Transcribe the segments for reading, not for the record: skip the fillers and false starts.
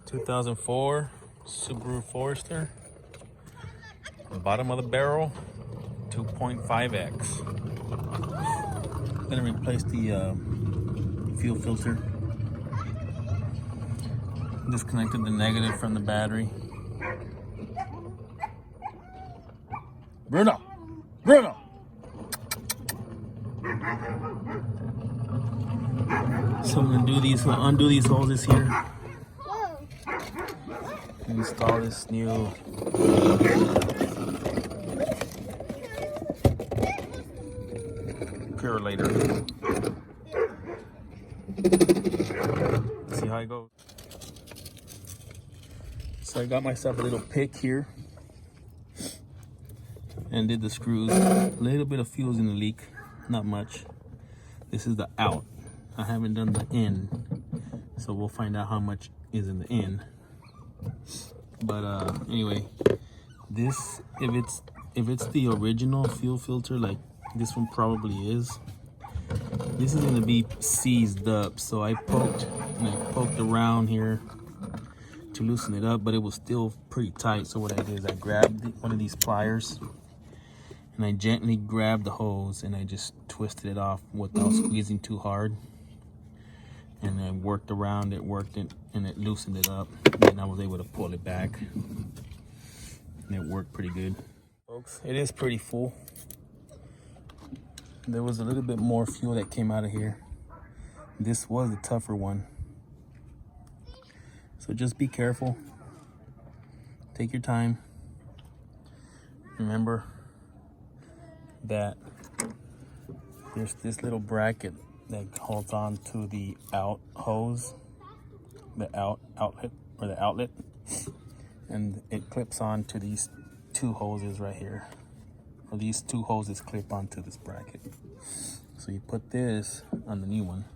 2004 Subaru Forester. Bottom of the barrel, 2.5X. Gonna replace the fuel filter. Disconnected the negative from the battery. Bruno! Bruno! So I'm gonna do these, undo these hoses here. Install this new purelator. See how it goes. So I got myself a little pick here and did the screws. A little bit of fuel's in the leak, not much. This is the out. I haven't done the in, so we'll find out how much is in the in. But anyway, this, if it's the original fuel filter, like this one probably is, this is gonna be seized up. So I poked around here to loosen it up, but it was still pretty tight. So what I did is I grabbed one of these pliers and I gently grabbed the hose and I just twisted it off without squeezing too hard. And I worked around it, and it loosened it up. And I was able to pull it back. And it worked pretty good. Folks, it is pretty full. There was a little bit more fuel that came out of here. This was the tougher one. So just be careful. Take your time. Remember that there's this little bracket that holds on to the out hose, the outlet, and it clips on to these two hoses right here. Or these two hoses clip onto this bracket. So you put this on the new one.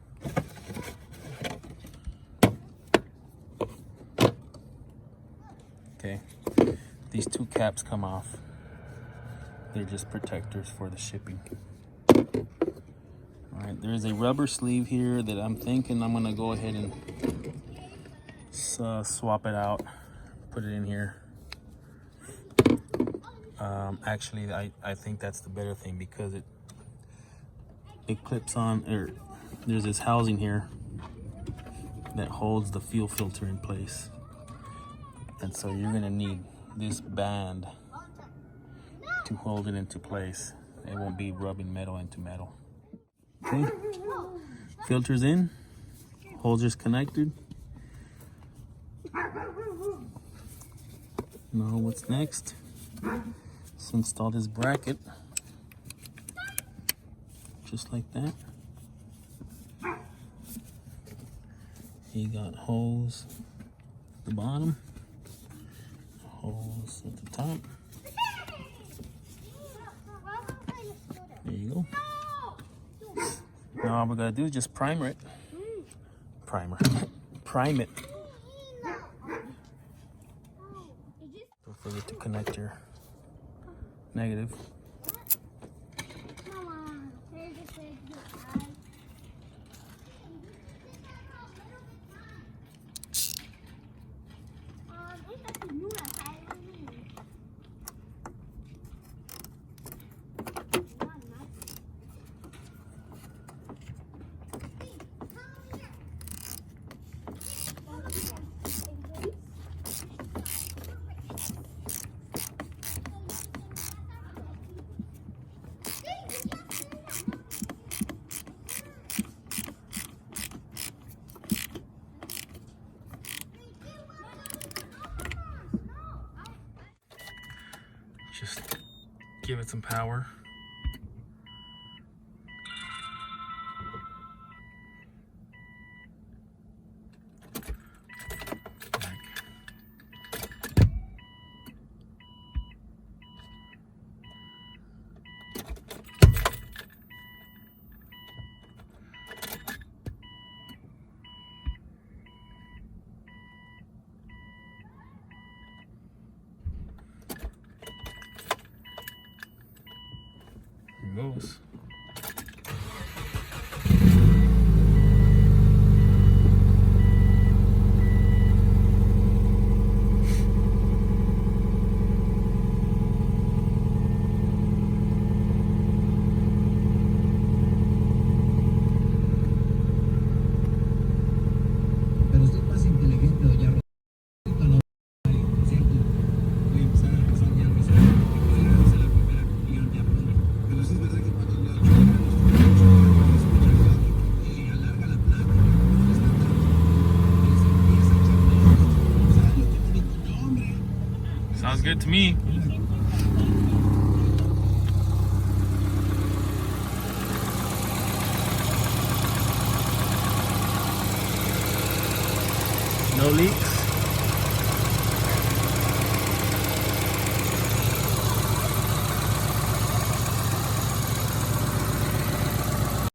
Okay, these two caps come off. They're just protectors for the shipping. All right, there's a rubber sleeve here that I'm thinking I'm gonna go ahead and swap it out, put it in here. Actually, I think that's the better thing because it clips on, or there's this housing here that holds the fuel filter in place. And so you're gonna need this band to hold it into place. It won't be rubbing metal into metal. Okay, filter's in, holders connected. Now what's next? Let's install this bracket, just like that. You got hose at the bottom, hose at the top. There you go. Now all we're gonna do is just prime it. Prime it. Don't forget to connect your negative. Just give it some power. to me. No leaks.